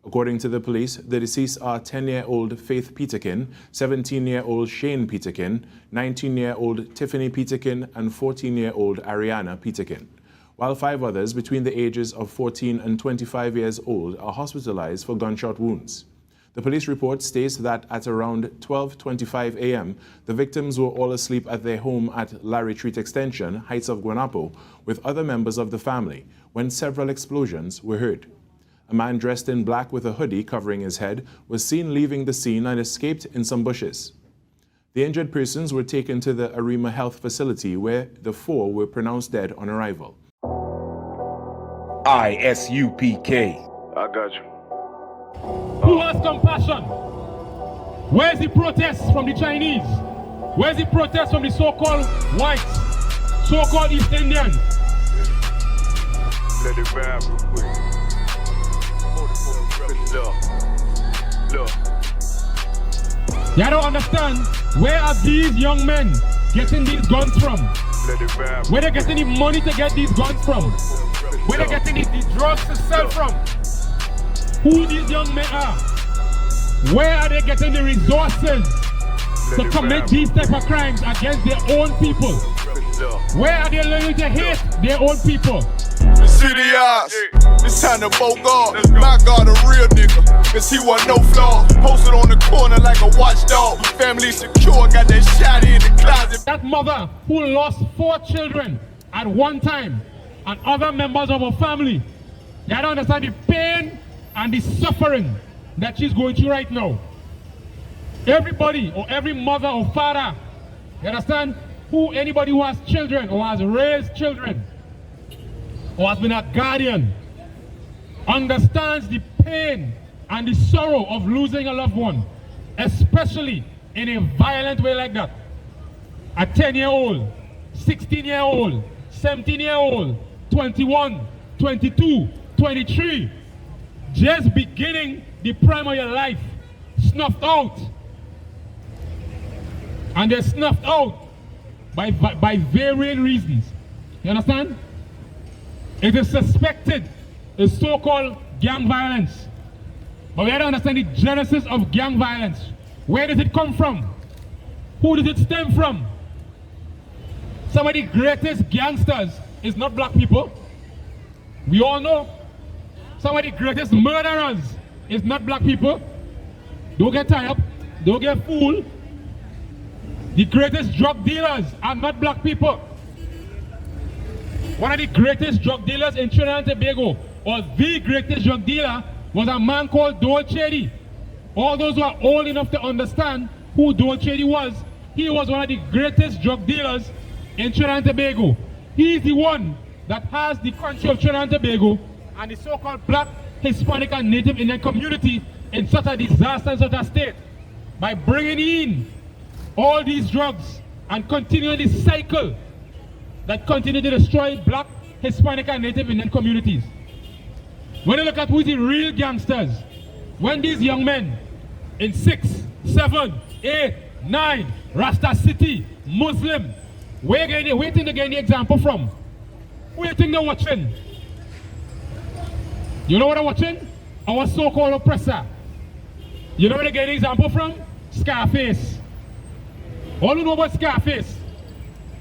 According to the police, the deceased are 10-year-old Faith Peterkin, 17-year-old Shane Peterkin, 19-year-old Tiffany Peterkin, and 14-year-old Ariana Peterkin, while 5 others between the ages of 14 and 25 years old are hospitalized for gunshot wounds. The police report states that at around 12:25 a.m., the victims were all asleep at their home at La Retreat Extension, Heights of Guanapo, with other members of the family, when several explosions were heard. A man dressed in black with a hoodie covering his head was seen leaving the scene and escaped in some bushes. The injured persons were taken to the Arima Health Facility, where the 4 were pronounced dead on arrival. I.S.U.P.K. I got you. Who has compassion? Where's the protest from the Chinese? Where's the protest from the so-called whites, so-called East Indians? Let it rap real quick. Look. You don't understand, where are these young men getting these guns from? Let it rap. Where they getting the money to get these guns from? Where they getting the drugs to sell from? Who these young men are? Where are they getting the resources to commit these type of crimes against their own people? Where are they learning to hate their own people? The city eyes, it's time to bogart. My God, a real nigga, cause he want no flaws. Posted on the corner like a watchdog. Family secure, got that shot in the closet. That mother who lost 4 children at one time and other members of her family, they don't understand the pain and the suffering that she's going through right now. Everybody or every mother or father, you understand, anybody who has children or has raised children or has been a guardian understands the pain and the sorrow of losing a loved one, especially in a violent way like that. A 10-year-old, 16-year-old, 17-year-old, 21, 22, 23, just beginning the prime of your life, snuffed out. And they're snuffed out by varying reasons. You understand? It is suspected is so-called gang violence. But we have to understand the genesis of gang violence. Where does it come from? Who does it stem from? Some of the greatest gangsters is not black people. We all know. Some of the greatest murderers is not black people. Don't get tied up. Don't get fooled. The greatest drug dealers are not black people. One of the greatest drug dealers in Trinidad and Tobago, or the greatest drug dealer, was a man called Dole Chedi. All those who are old enough to understand who Dole Chedi was, he was one of the greatest drug dealers in Trinidad and Tobago. He is the one that has the country of Trinidad and Tobago and the so-called black, Hispanic, and Native Indian community in such a disaster in such a state by bringing in all these drugs and continuing this cycle that continue to destroy black, Hispanic, and Native Indian communities. When you look at who's the real gangsters, when these young men in 6, 7, 8, 9, Rasta City, Muslim, where do you think they're getting the example from? Who do you think they're watching? You know what they're watching? Our so-called oppressor. You know where they're getting the example from? Scarface. All who know about Scarface?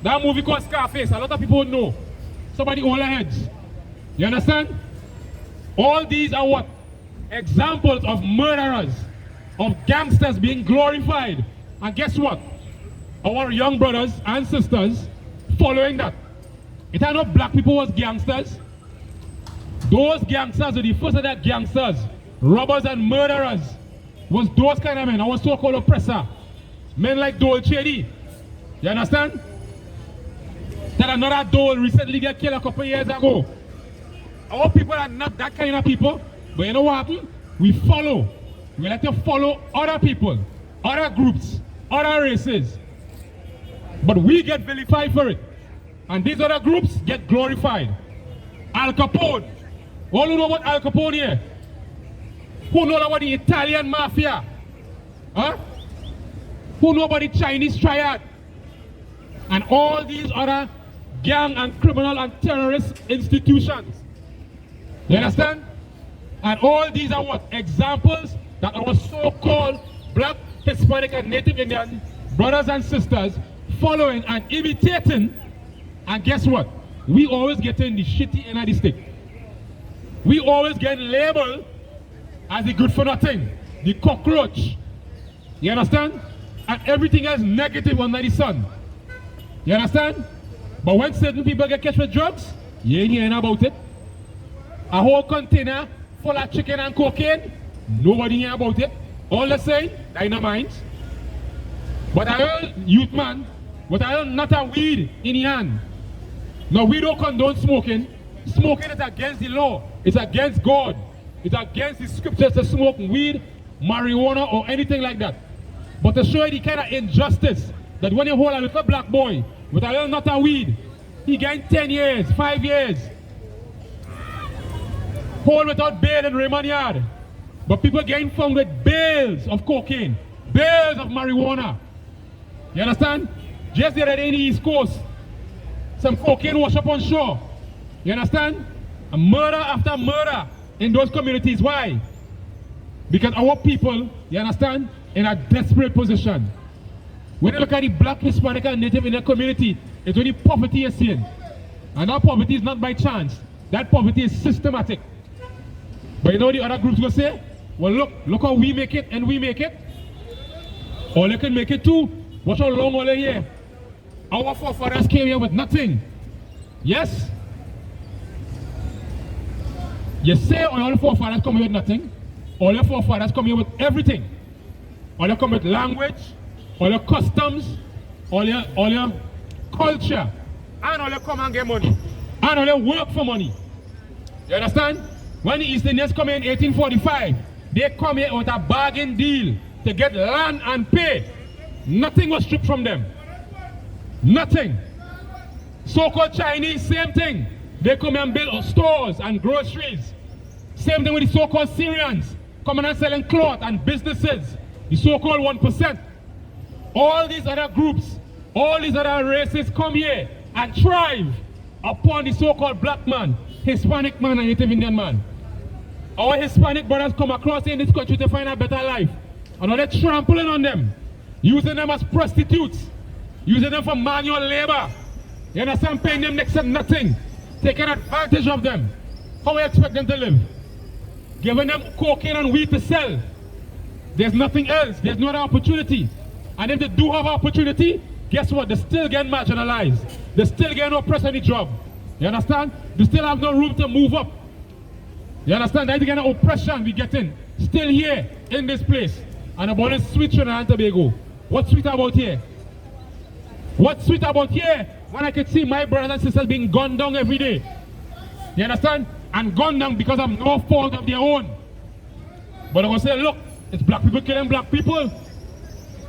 That movie called Scarface, a lot of people know. Somebody older heads. You understand? All these are what? Examples of murderers, of gangsters being glorified. And guess what? Our young brothers and sisters following that. It are not black people was gangsters. Those gangsters are the first of that gangsters. Robbers and murderers was those kind of men, our so-called oppressor. Men like Dole Chedi. You understand? That another Dole recently got killed a couple years ago. Our people are not that kind of people. But you know what happened? We follow. We like to follow other people, other groups, other races. But we get vilified for it. And these other groups get glorified. Al Capone. All who know about Al Capone here? Who know about the Italian mafia? Huh? Who know about the Chinese triad? And all these other gang and criminal and terrorist institutions. You understand? And all these are what? Examples that our so-called black, Hispanic, and Native Indian brothers and sisters following and imitating. And guess what? We always get in the shitty end of the stick. We always get labeled as the good for nothing, the cockroach. You understand? And everything else negative under the sun. You understand? But when certain people get catch with drugs, you ain't hearing about it. A whole container full of chicken and cocaine, nobody hear about it. All they say, dynamite. But I heard youth man, but I heard not a weed in the hand. No, we don't condone smoking. Smoking is against the law. It's against God. It's against the scriptures to smoke weed, marijuana, or anything like that. But to show you the kind of injustice that when you hold a little black boy with a little nut of weed, he gained 10 years, 5 years. Hold without bail in Raymond Yard. But people getting found with bales of cocaine, bales of marijuana. You understand? Just the other day in the East Coast, some cocaine wash up on shore. You understand? A murder after murder in those communities. Why? Because our people, you understand, in a desperate position. When you look at the black, Hispanic, and Native Indian community, it's only poverty you're seeing. And that poverty is not by chance. That poverty is systematic. But you know the other groups will say, well look how we make it and we make it. Or they can make it too. Watch how long all they here. Our forefathers came here with nothing. Yes? You say all your forefathers come here with nothing. All your forefathers come here with everything. All you come with language, all your customs, all your culture, and all you come and get money. And all you work for money. You understand? When the East Indians come in 1845, they come here with a bargain deal to get land and pay. Nothing was stripped from them. Nothing. So-called Chinese, same thing. They come here and build stores and groceries. Same thing with the so-called Syrians, coming and selling cloth and businesses. The so-called 1%. All these other groups, all these other races come here and thrive upon the so-called black man, Hispanic man, and Native Indian man. Our Hispanic brothers come across in this country to find a better life. And now they're trampling on them, using them as prostitutes, using them for manual labor. You understand? Paying them next to nothing, taking advantage of them. How we expect them to live? Giving them cocaine and weed to sell. There's nothing else. There's no other opportunity. And if they do have opportunity, guess what? They still get marginalized. They still get oppressed on the job. You understand? They still have no room to move up. You understand? That's the kind of oppression we get in. Still here, in this place. And about this sweet Trinidad and Tobago. What's sweet about here? What's sweet about here? When I could see my brothers and sisters being gunned down every day. You understand? And gunned down because of no fault of their own. But I'm going to say, look, it's black people killing black people.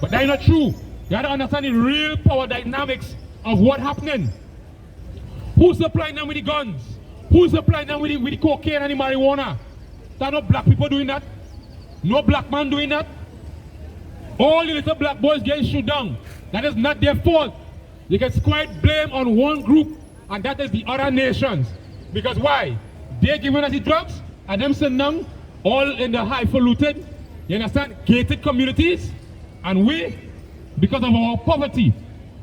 But that's not true. You have to understand the real power dynamics of what's happening. Who's supplying them with the guns? Who's supplying them with the cocaine and the marijuana? There are no black people doing that. No black man doing that. All the little black boys getting shot down. That is not their fault. You can quite blame on one group, and that is the other nations. Because why? They're giving us the drugs, and them sitting down, all in the highfalutin, you understand, gated communities, and we, because of our poverty,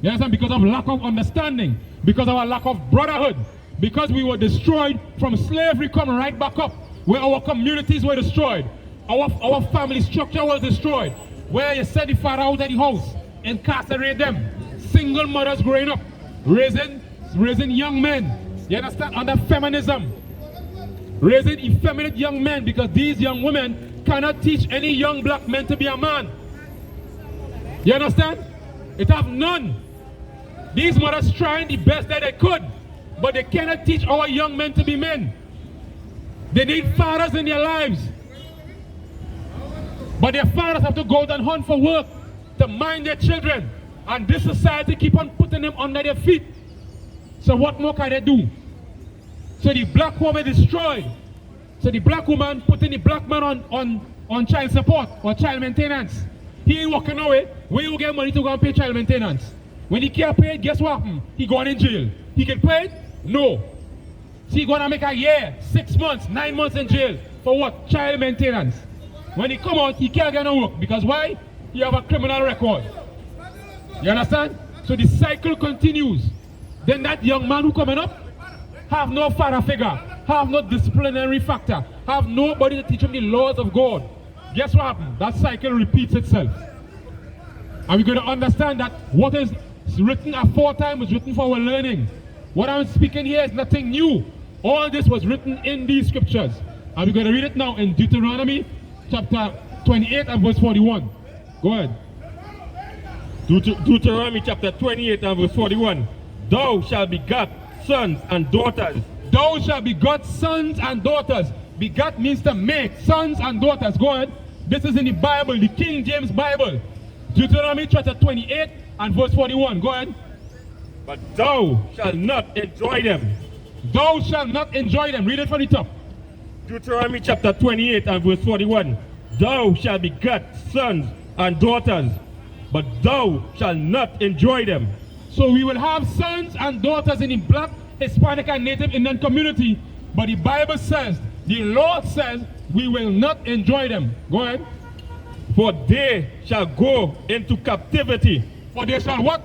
you understand, because of lack of understanding, because of our lack of brotherhood, because we were destroyed from slavery coming right back up, where our communities were destroyed, our family structure was destroyed, where you send the father out of the house, incarcerate them, single mothers growing up, raising young men, you understand, under feminism, raising effeminate young men, because these young women cannot teach any young black men to be a man. You understand? It have none. These mothers trying the best that they could, but they cannot teach our young men to be men. They need fathers in their lives. But their fathers have to go out and hunt for work to mind their children. And this society keep on putting them under their feet. So what more can they do? So the black woman is destroyed. So the black woman putting the black man on child support or child maintenance. He ain't walking away. Where you get money to go and pay child maintenance? When he can't pay it, guess what happened? He going in jail. He can pay it? No. So he gonna make a year, 6 months, 9 months in jail for what? Child maintenance. When he come out, he can't get no work. Because why? He have a criminal record. You understand? So the cycle continues. Then that young man who coming up have no father figure, have no disciplinary factor, have nobody to teach him the laws of God. Guess what happened? That cycle repeats itself. And we're going to understand that what is written aforetime was written for our learning. What I'm speaking here is nothing new. All this was written in these scriptures. And we're going to read it now in Deuteronomy chapter 28 and verse 41. Go ahead. Deuteronomy chapter 28 and verse 41. Thou shalt begat sons and daughters. Thou shalt begot sons and daughters. Begat means to make, sons and daughters. Go ahead. This is in the Bible, the King James Bible. Deuteronomy chapter 28 and verse 41. Go ahead. But thou shalt not enjoy them. Thou shalt not enjoy them. Read it from the top. Deuteronomy chapter 28 and verse 41. Thou shalt begat sons and daughters, but thou shalt not enjoy them. So we will have sons and daughters in the black, Hispanic and Native Indian community, but the Bible says, the Lord says, we will not enjoy them. Go ahead. For they shall go into captivity. For they shall what?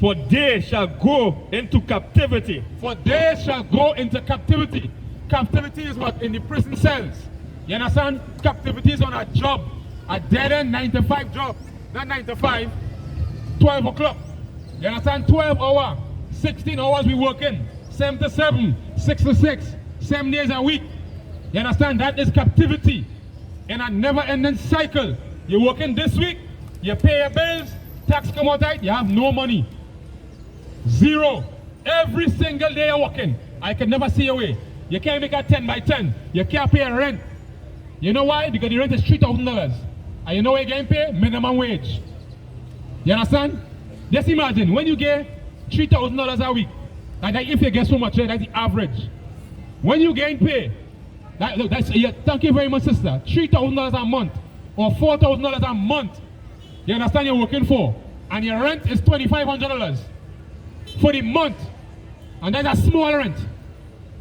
For they shall go into captivity. For they shall go into captivity. Captivity is what? In the prison cells. You understand? Captivity is on a job. A dead-end 9-to-5 job. Not 9 to 5. 12 o'clock. You understand? 12 hours. 16 hours we working. 7 to 7. 6 to 6. 7 days a week. You understand? That is captivity. In a never-ending cycle. You're working this week. You pay your bills. Tax come out right. You have no money. Zero. Every single day you're working. I can never see your way. You can't make a 10 by 10. You can't pay a rent. You know why? Because the rent is $3,000. And you know what you're getting paid? Minimum wage. You understand? Just imagine, when you get $3,000 a week, and if you get so much, that's the average. When you getting paid, look, thank you very much, sister. $3,000 a month, or $4,000 a month, you understand you're working for, and your rent is $2,500 for the month, and that's a small rent,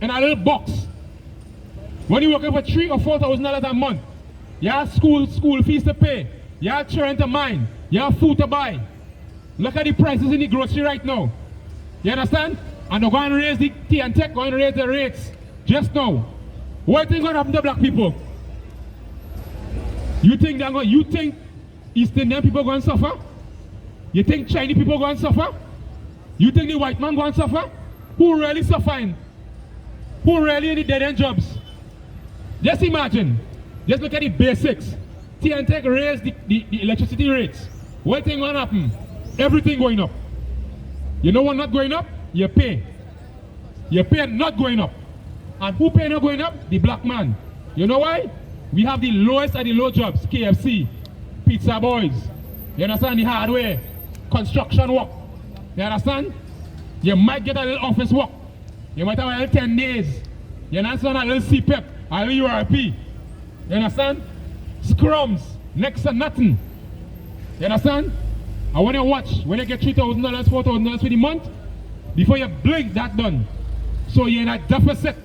in a little box. When you're working for $3,000 or $4,000 a month, you have school fees to pay, you have children to mind, you have food to buy. Look at the prices in the grocery right now. You understand? And they're going to raise the TITHES, going to raise the rates just now. What is going to happen to black people? You think East Indian people going to suffer? You think Chinese people going to suffer? You think the white man going to suffer? Who really suffering? Who really in the dead-end jobs? Just imagine. Just look at the basics. TITHES raised the electricity rates. What thing going to happen? Everything going up. You know what not going up? Your pay. Your pay not going up. And who pay not going up? The black man. You know why? We have the lowest of the low jobs. KFC, pizza boys. You understand? The hardware, construction work. You understand? You might get a little office work. You might have a little 10 days. You understand? A little CPEP, a little URP. You understand? Scrums, next to nothing. You understand? And when you watch, when you get $3,000, $4,000 for the month, before you blink, that done. So you're in a deficit.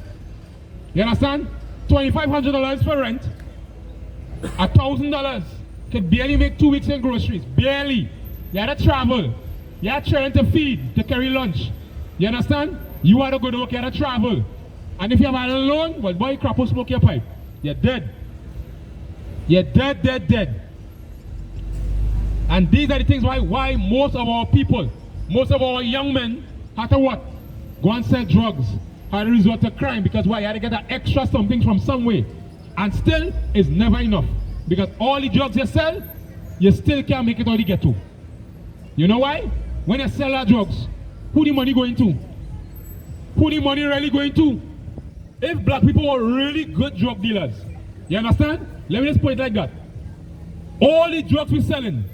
You understand? $2,500 for rent. $1,000 could barely make 2 weeks in groceries. Barely. You had to travel. You had children to feed, to carry lunch. You understand? You had to go to work, you had to travel. And if you're alone, well, boy, crap will smoke your pipe. You're dead. You're dead, dead, dead. And these are the things why most of our people, most of our young men had to what? Go and sell drugs. Had to resort to crime because why? You had to get an extra something from somewhere. And still, it's never enough. Because all the drugs you sell, you still can't make it all you get to. You know why? When you sell that drugs, who the money going to? Who the money really going to? If black people were really good drug dealers, you understand? Let me just put it like that. All the drugs we're selling,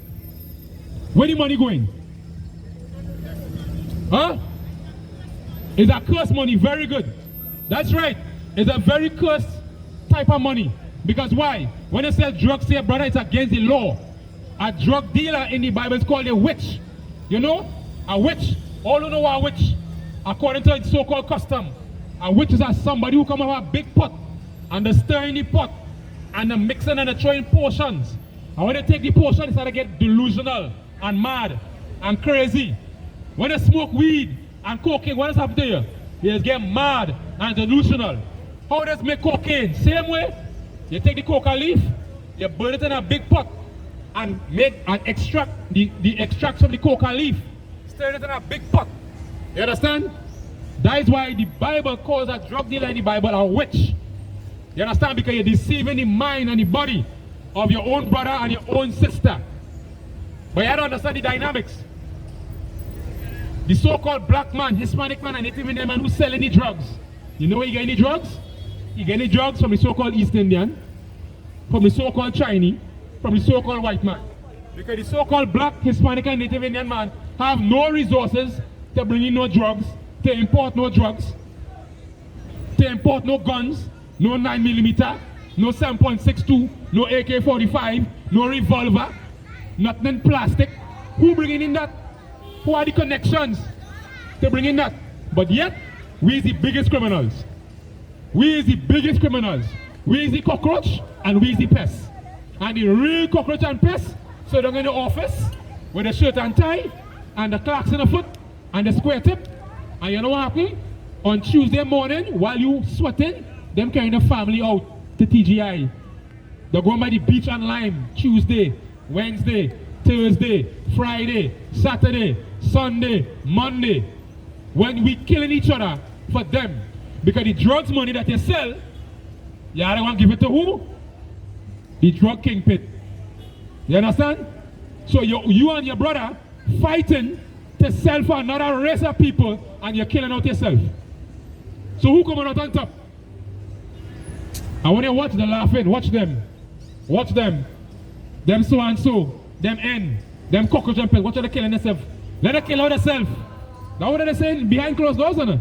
where the money going? Huh? It's a cursed money, very good. That's right. It's a very cursed type of money. Because why? When they sell drugs here, brother, it's against the law. A drug dealer in the Bible is called a witch. You know? A witch. All you know what a witch? According to its so-called custom. A witch is somebody who come out of a big pot and they stir in the pot, and they mixing and they throwing portions. And when they take the portion, they start to get delusional and mad and crazy. When they smoke weed and cocaine, what is happening to you? You just get mad and delusional. How does make cocaine? Same way. You take the coca leaf, you burn it in a big pot, and make and extract the extracts from the coca leaf. Stir it in a big pot. You understand? That is why the Bible calls a drug dealer in the Bible a witch. You understand? Because you're deceiving the mind and the body of your own brother and your own sister. But you don't understand the dynamics. The so-called black man, Hispanic man, and Native Indian man who's selling the drugs. You know where you get any drugs? You get any drugs from the so-called East Indian, from the so-called Chinese, from the so-called white man. Because the so-called black, Hispanic, and Native Indian man have no resources to bring in no drugs, to import no drugs, to import no guns, no 9mm, no 7.62, no AK-45, no revolver, nothing in plastic. Who bringing in that? Who are the connections to bring in that? But yet, we is the biggest criminals. We is the biggest criminals. We is the cockroach and we is the pest. And the real cockroach and pest, so they're in the office with a shirt and tie and the clocks in the foot and the square tip. And you know what happened? On Tuesday morning, while you sweating, them carrying the family out to TGI. They're going by the beach and lime Tuesday, Wednesday, Thursday, Friday, Saturday, Sunday, Monday. When we killing each other for them. Because the drugs money that you sell, you don't want to give it to who? The drug kingpin. You understand? So you and your brother fighting to sell for another race of people and you're killing out yourself. So who coming out on top? And when you watch the laughing, watch them. Watch them. Them so and so. Them end. Them cockroach and pest. Watch how they killing themselves. Let them kill out themselves. That's what they're saying behind closed doors, isn't it?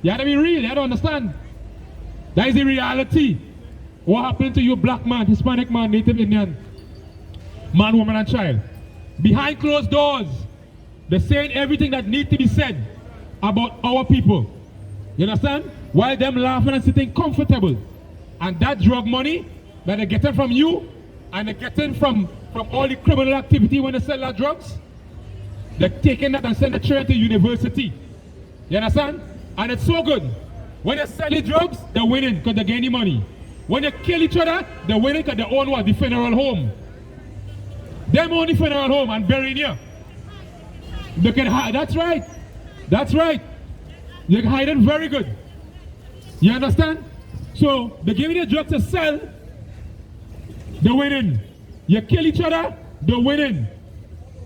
You have to be real. You have to understand. That is the reality. What happened to you, black man, Hispanic man, Native Indian, man, woman, and child? Behind closed doors, they're saying everything that needs to be said about our people. You understand? While them laughing and sitting comfortable. And that drug money that they're getting from you and they're getting from all the criminal activity when they sell that drugs, they're taking that and sending the children to university. You understand? And it's so good. When they sell the drugs, they're winning because they're getting money. When they kill each other, they're winning because they own what? The funeral home. Them own the funeral home and burying you. They can hide. That's right. That's right. You can hide it very good. You understand? So they're giving you drugs to sell, they're winning. You kill each other, they're winning.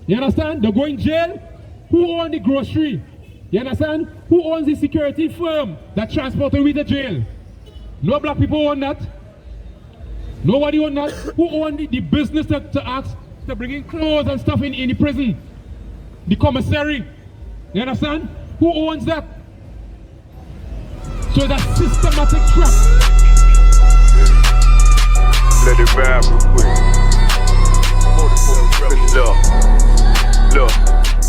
You understand? They're going jail. Who owns the grocery? You understand? Who owns the security firm that transported you to jail? No black people own that. Nobody owns that. Who owns the business to ask to bring in clothes and stuff in the prison? The commissary. You understand? Who owns that? So that systematic trap. Let it vibe real quick. Look.